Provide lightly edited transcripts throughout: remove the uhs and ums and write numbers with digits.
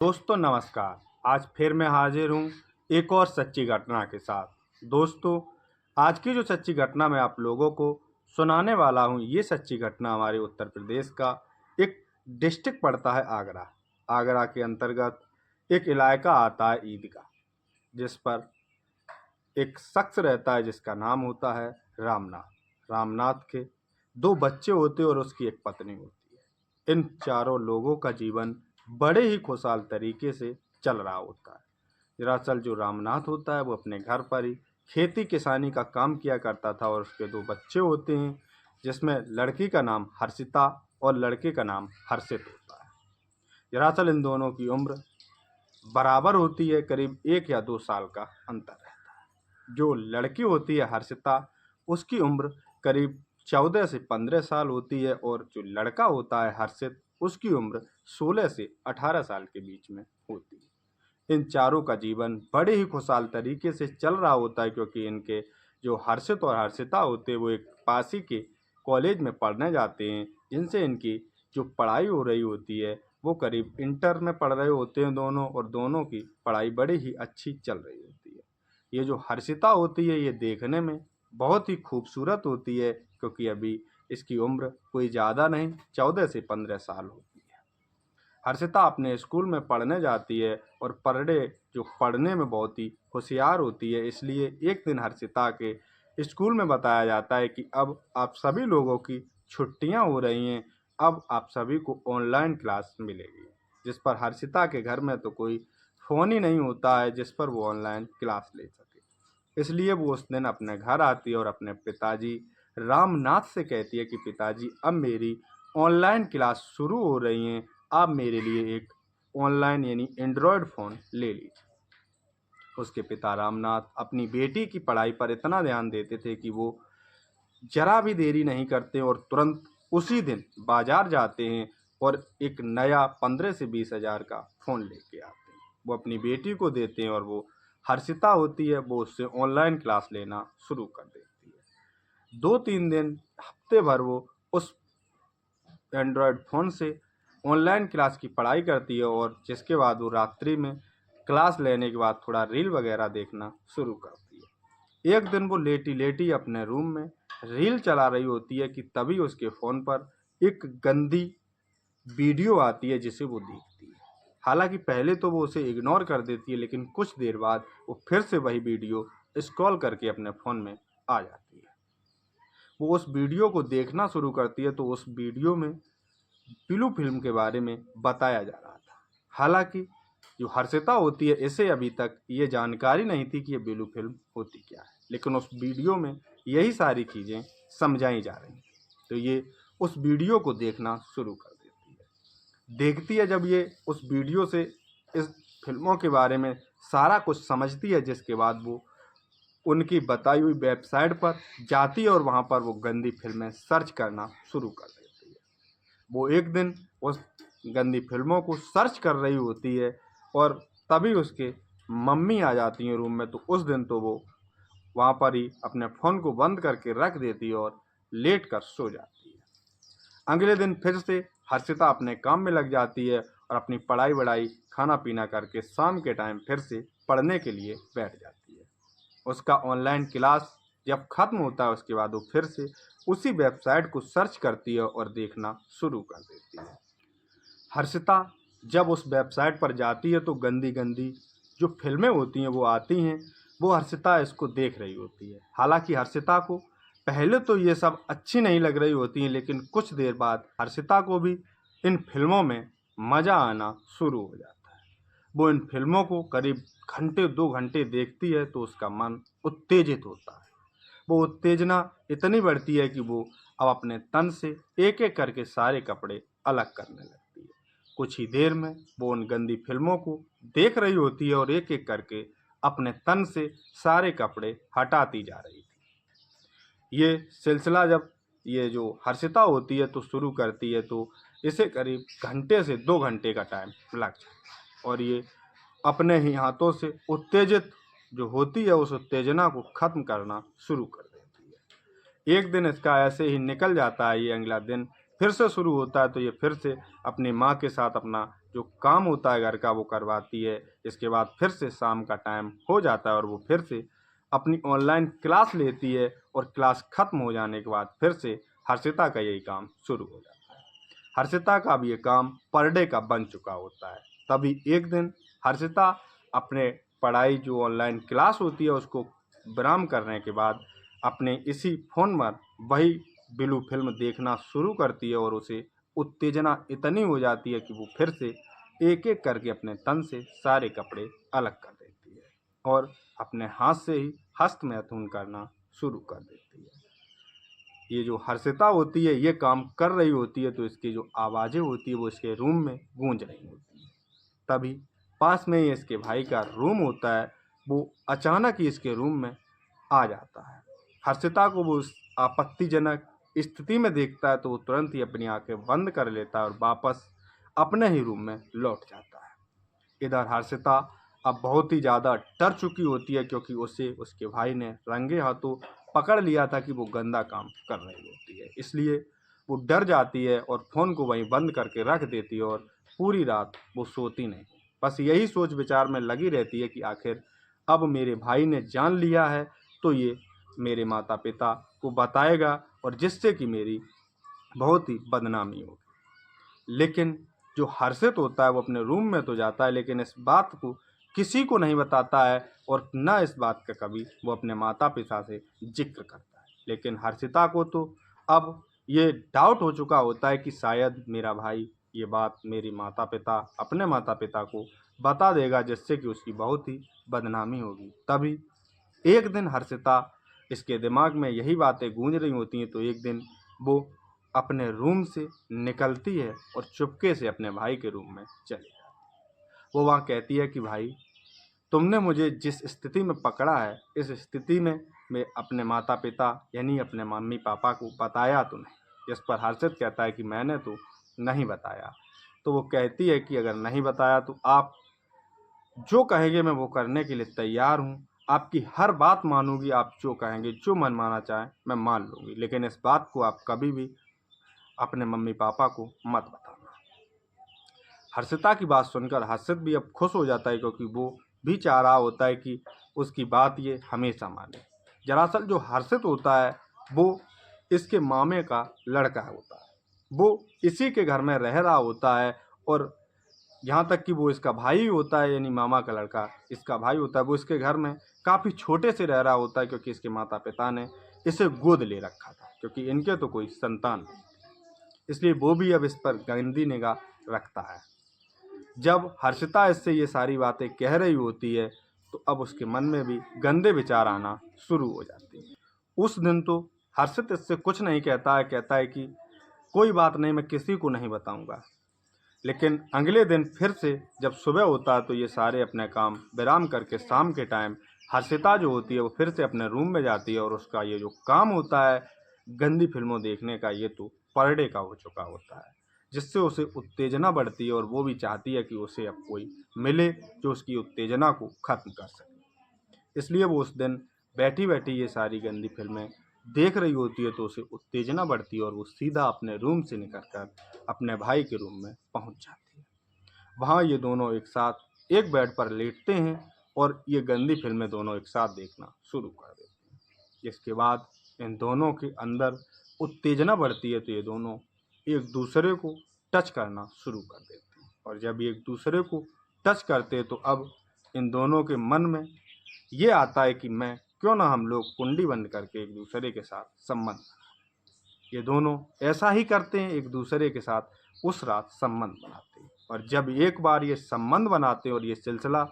दोस्तों नमस्कार। आज फिर मैं हाजिर हूँ एक और सच्ची घटना के साथ। दोस्तों, आज की जो सच्ची घटना मैं आप लोगों को सुनाने वाला हूँ, ये सच्ची घटना हमारे उत्तर प्रदेश का एक डिस्ट्रिक्ट पड़ता है आगरा। आगरा के अंतर्गत एक इलाका आता है ईदगाह, जिस पर एक शख्स रहता है जिसका नाम होता है रामनाथ। रामनाथ के दो बच्चे होते हैं और उसकी एक पत्नी होती है। इन चारों लोगों का जीवन बड़े ही खुशहाल तरीके से चल रहा होता है। दरअसल जो रामनाथ होता है वो अपने घर पर ही खेती किसानी का काम किया करता था और उसके दो बच्चे होते हैं, जिसमें लड़की का नाम हर्षिता और लड़के का नाम हर्षित होता है। दरअसल इन दोनों की उम्र बराबर होती है, करीब 1 या 2 साल का अंतर है। जो लड़की होती है हर्षिता, उसकी उम्र करीब 14 से 15 साल होती है और जो लड़का होता है हर्षित, उसकी उम्र 16 से 18 साल के बीच में होती है। इन चारों का जीवन बड़े ही खुशहाल तरीके से चल रहा होता है, क्योंकि इनके जो हर्षित और हर्षिता होते हैं वो एक पास ही के कॉलेज में पढ़ने जाते हैं, जिनसे इनकी जो पढ़ाई हो रही होती है वो करीब इंटर में पढ़ रहे होते हैं दोनों, और दोनों की पढ़ाई बड़ी ही अच्छी चल रही होती है। ये जो हर्षिता होती है ये देखने में बहुत ही खूबसूरत होती है, क्योंकि अभी इसकी उम्र कोई ज़्यादा नहीं, 14 से 15 साल होती है। हर्षिता अपने स्कूल में पढ़ने जाती है और पढ़ने में बहुत ही होशियार होती है। इसलिए एक दिन हर्षिता के स्कूल में बताया जाता है कि अब आप सभी लोगों की छुट्टियां हो रही हैं, अब आप सभी को ऑनलाइन क्लास मिलेगी। जिस पर हर्षिता के घर में तो कोई फ़ोन ही नहीं होता है जिस पर वो ऑनलाइन क्लास ले सके। इसलिए वो उस दिन अपने घर आती है और अपने पिताजी रामनाथ से कहती है कि पिताजी, अब मेरी ऑनलाइन क्लास शुरू हो रही हैं, आप मेरे लिए एक ऑनलाइन यानी एंड्रॉयड फ़ोन ले लीजिए। उसके पिता रामनाथ अपनी बेटी की पढ़ाई पर इतना ध्यान देते थे कि वो जरा भी देरी नहीं करते और तुरंत उसी दिन बाजार जाते हैं और एक नया 15 से 20 हज़ार का फ़ोन लेके आते हैं। वो अपनी बेटी को देते हैं और वो हर्षिता होती है वो उससे ऑनलाइन क्लास लेना शुरू कर देती है। 2-3 दिन, हफ्ते भर वो उस एंड्रॉयड फ़ोन से ऑनलाइन क्लास की पढ़ाई करती है, और जिसके बाद वो रात्रि में क्लास लेने के बाद थोड़ा रील वगैरह देखना शुरू करती है। एक दिन वो लेटी-लेटी अपने रूम में रील चला रही होती है कि तभी उसके फ़ोन पर एक गंदी वीडियो आती है जिसे वो देखती है। हालाँकि पहले तो वो उसे इग्नोर कर देती है, लेकिन कुछ देर बाद वो फिर से वही वीडियो स्क्रॉल करके अपने फ़ोन में आ जाती है। वो उस वीडियो को देखना शुरू करती है तो उस वीडियो में ब्लू फिल्म के बारे में बताया जा रहा था। हालाँकि जो हर्षिता होती है इसे अभी तक ये जानकारी नहीं थी कि ये ब्लू फिल्म होती क्या है, लेकिन उस वीडियो में यही सारी चीज़ें समझाई जा रही हैं। तो ये उस वीडियो को देखना शुरू कर देती है। देखती है जब ये उस वीडियो से इस फिल्मों के बारे में सारा कुछ समझती है, जिसके बाद वो उनकी बताई हुई वेबसाइट पर जाती है और वहाँ पर वो गंदी फिल्में सर्च करना शुरू कर देती है। वो एक दिन उस गंदी फिल्मों को सर्च कर रही होती है और तभी उसके मम्मी आ जाती हैं रूम में, तो उस दिन तो वो वहाँ पर ही अपने फ़ोन को बंद करके रख देती है और लेट कर सो जाती है। अगले दिन फिर से हर्षिता अपने काम में लग जाती है और अपनी पढ़ाई वढ़ाई खाना पीना करके शाम के टाइम फिर से पढ़ने के लिए बैठ जाती है। उसका ऑनलाइन क्लास जब ख़त्म होता है उसके बाद वो फिर से उसी वेबसाइट को सर्च करती है और देखना शुरू कर देती है। हर्षिता जब उस वेबसाइट पर जाती है तो गंदी गंदी जो फिल्में होती हैं वो आती हैं, वो हर्षिता इसको देख रही होती है। हालांकि हर्षिता को पहले तो ये सब अच्छी नहीं लग रही होती हैं, लेकिन कुछ देर बाद हर्षिता को भी इन फिल्मों में मज़ा आना शुरू हो जाता है। वो इन फिल्मों को करीब घंटे 2 घंटे देखती है तो उसका मन उत्तेजित होता है। वो उत्तेजना इतनी बढ़ती है कि वो अब अपने तन से एक एक करके सारे कपड़े अलग करने लगती है। कुछ ही देर में वो उन गंदी फिल्मों को देख रही होती है और एक एक करके अपने तन से सारे कपड़े हटाती जा रही थी। ये सिलसिला जब ये जो हर्षिता होती है तो शुरू करती है, तो इसे करीब घंटे से 2 घंटे का टाइम लग जाता है और ये अपने ही हाथों से उत्तेजित जो होती है उस उत्तेजना को ख़त्म करना शुरू कर देती है। एक दिन इसका ऐसे ही निकल जाता है, ये अगला दिन फिर से शुरू होता है तो ये फिर से अपनी माँ के साथ अपना जो काम होता है घर का वो करवाती है। इसके बाद फिर से शाम का टाइम हो जाता है और वो फिर से अपनी ऑनलाइन क्लास लेती है और क्लास खत्म हो जाने के बाद फिर से हर्षिता का यही काम शुरू हो जाता है। हर्षिता का अब ये काम पर डे का बन चुका होता है। तभी एक दिन हर्षिता अपने पढ़ाई जो ऑनलाइन क्लास होती है उसको विराम करने के बाद अपने इसी फ़ोन पर वही ब्लू फिल्म देखना शुरू करती है और उसे उत्तेजना इतनी हो जाती है कि वो फिर से एक एक करके अपने तन से सारे कपड़े अलग कर देती है और अपने हाथ से ही हस्तमैथुन करना शुरू कर देती है। ये जो हर्षिता होती है ये काम कर रही होती है तो इसकी जो आवाज़ें होती है वो इसके रूम में गूंज रही होती है। तभी पास में ही इसके भाई का रूम होता है, वो अचानक ही इसके रूम में आ जाता है। हर्षिता को वो उस आपत्तिजनक स्थिति में देखता है तो वो तुरंत ही अपनी आंखें बंद कर लेता है और वापस अपने ही रूम में लौट जाता है। इधर हर्षिता अब बहुत ही ज़्यादा डर चुकी होती है क्योंकि उसे उसके भाई ने रंगे हाथों पकड़ लिया था कि वो गंदा काम कर रही होती है। इसलिए वो डर जाती है और फ़ोन को वहीं बंद करके रख देती है और पूरी रात वो सोती नहीं। बस यही सोच विचार में लगी रहती है कि आखिर अब मेरे भाई ने जान लिया है तो ये मेरे माता पिता को बताएगा और जिससे कि मेरी बहुत ही बदनामी होगी। लेकिन जो हर्षित होता है वो अपने रूम में तो जाता है लेकिन इस बात को किसी को नहीं बताता है और न इस बात का कभी वो अपने माता पिता से जिक्र करता है। लेकिन हर्षिता को तो अब ये डाउट हो चुका होता है कि शायद मेरा भाई ये बात मेरी माता पिता अपने माता पिता को बता देगा जिससे कि उसकी बहुत ही बदनामी होगी। तभी एक दिन हर्षिता इसके दिमाग में यही बातें गूंज रही होती हैं तो एक दिन वो अपने रूम से निकलती है और चुपके से अपने भाई के रूम में चली जाती है। वो वहाँ कहती है कि भाई तुमने मुझे जिस स्थिति में पकड़ा है इस स्थिति में मैं अपने माता पिता यानी अपने मम्मी पापा को बताया तो नहीं। इस पर हर्षित कहता है कि मैंने तो नहीं बताया। तो वो कहती है कि अगर नहीं बताया तो आप जो कहेंगे मैं वो करने के लिए तैयार हूँ। आपकी हर बात मानूंगी, आप जो कहेंगे जो मन माना चाहें मैं मान लूँगी, लेकिन इस बात को आप कभी भी अपने मम्मी पापा को मत बताना। हर्षिता की बात सुनकर हर्षित भी अब खुश हो जाता है क्योंकि वो भी चाह रहा होता है कि उसकी बात ये हमेशा माने। दरअसल जो हर्षित होता है वो इसके मामे का लड़का होता है। वो इसी के घर में रह रहा होता है और यहाँ तक कि वो इसका भाई होता है यानी मामा का लड़का इसका भाई होता है। वो इसके घर में काफ़ी छोटे से रह रहा होता है क्योंकि इसके माता पिता ने इसे गोद ले रखा था क्योंकि इनके तो कोई संतान नहीं, इसलिए वो भी अब इस पर गंदी निगाह रखता है। जब हर्षिता इससे ये सारी बातें कह रही होती है तो अब उसके मन में भी गंदे विचार आना शुरू हो जाते हैं। उस दिन तो हर्षित इससे कुछ नहीं कहता है, कहता है कि कोई बात नहीं, मैं किसी को नहीं बताऊंगा। लेकिन अगले दिन फिर से जब सुबह होता है तो ये सारे अपने काम विराम करके शाम के टाइम हर्षिता जो होती है वो फिर से अपने रूम में जाती है और उसका ये जो काम होता है गंदी फिल्मों देखने का ये तो पर डे का हो चुका होता है, जिससे उसे उत्तेजना बढ़ती है और वो भी चाहती है कि उसे अब कोई मिले जो उसकी उत्तेजना को खत्म कर सके। इसलिए वो उस दिन बैठी बैठी ये सारी गंदी फिल्में देख रही होती है तो उसे उत्तेजना बढ़ती है और वो सीधा अपने रूम से निकलकर अपने भाई के रूम में पहुंच जाती है। वहाँ ये दोनों एक साथ एक बेड पर लेटते हैं और ये गंदी फिल्में दोनों एक साथ देखना शुरू कर देते हैं। इसके बाद इन दोनों के अंदर उत्तेजना बढ़ती है तो ये दोनों एक दूसरे को टच करना शुरू कर देते हैं और जब ये एक दूसरे को टच करते हैं तो अब इन दोनों के मन में ये आता है कि मैं क्यों ना हम लोग कुंडी बंद करके एक दूसरे के साथ संबंध बनाएं। ये दोनों ऐसा ही करते हैं, एक दूसरे के साथ उस रात संबंध बनाते हैं और जब एक बार ये संबंध बनाते हैं और ये सिलसिला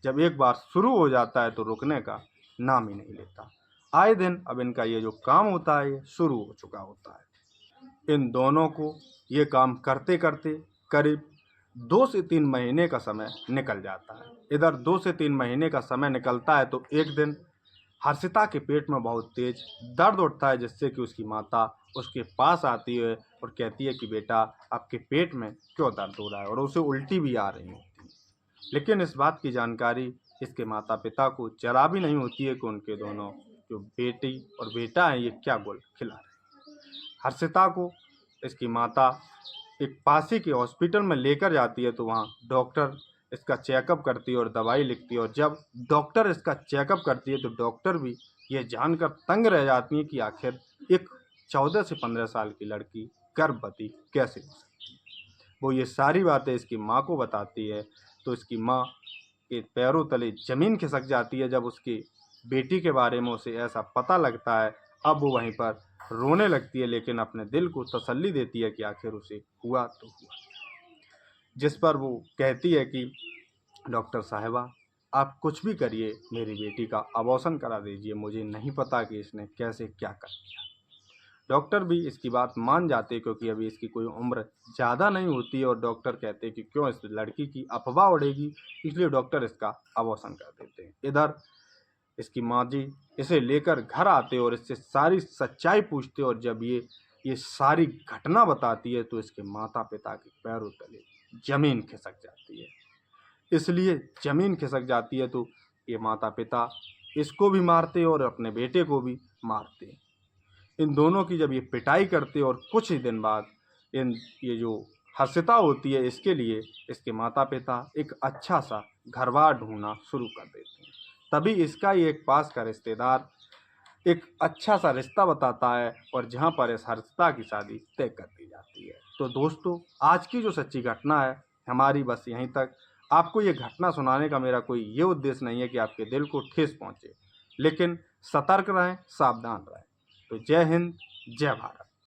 जब एक बार शुरू हो जाता है तो रुकने का नाम ही नहीं लेता। आए दिन अब इनका ये जो काम होता है ये शुरू हो चुका होता है। इन दोनों को ये काम करते करते करीब 2 से 3 महीने का समय निकल जाता है। इधर 2 से 3 महीने का समय निकलता है तो एक दिन हर्षिता के पेट में बहुत तेज दर्द उठता है जिससे कि उसकी माता उसके पास आती है और कहती है कि बेटा आपके पेट में क्यों दर्द हो रहा है और उसे उल्टी भी आ रही होती है। लेकिन इस बात की जानकारी इसके माता पिता को जरा भी नहीं होती है कि उनके दोनों जो बेटी और बेटा हैं ये क्या गुल खिला रहे हैं। हर्षिता को इसकी माता एक पास ही के हॉस्पिटल में लेकर जाती है तो वहाँ डॉक्टर इसका चेकअप करती है और दवाई लिखती है। और जब डॉक्टर इसका चेकअप करती है तो डॉक्टर भी ये जानकर तंग रह जाती है कि आखिर एक 14 से 15 साल की लड़की गर्भवती कैसे हो सकती है। वो ये सारी बातें इसकी माँ को बताती है तो इसकी माँ के पैरों तले ज़मीन खिसक जाती है जब उसकी बेटी के बारे में उसे ऐसा पता लगता है। अब वो वहीं पर रोने लगती है, लेकिन अपने दिल को तसल्ली देती है कि आखिर उसे हुआ तो हुआ। जिस पर वो कहती है कि डॉक्टर साहिबा, आप कुछ भी करिए, मेरी बेटी का अबॉर्शन करा दीजिए, मुझे नहीं पता कि इसने कैसे क्या कर दिया। डॉक्टर भी इसकी बात मान जाते क्योंकि अभी इसकी कोई उम्र ज़्यादा नहीं होती है और डॉक्टर कहते हैं कि क्यों इस लड़की की अफवाह उड़ेगी, इसलिए डॉक्टर इसका अबॉर्शन कर देते हैं। इधर इसकी माँ जी इसे लेकर घर आते और इससे सारी सच्चाई पूछते और जब ये सारी घटना बताती है तो इसके माता पिता के पैरों तले ज़मीन खिसक जाती है। इसलिए ज़मीन खिसक जाती है तो ये माता पिता इसको भी मारते और अपने बेटे को भी मारते। इन दोनों की जब ये पिटाई करते और कुछ ही दिन बाद ये जो हर्षिता होती है इसके लिए इसके माता पिता एक अच्छा सा घर बार ढूंढना शुरू कर देते हैं। तभी इसका ही एक पास का रिश्तेदार एक अच्छा सा रिश्ता बताता है और जहाँ पर इस हर्षिता की शादी तय कर दी जाती है। तो दोस्तों, आज की जो सच्ची घटना है हमारी बस यहीं तक। आपको ये घटना सुनाने का मेरा कोई ये उद्देश्य नहीं है कि आपके दिल को ठेस पहुँचे, लेकिन सतर्क रहें, सावधान रहें। तो जय हिंद, जय भारत।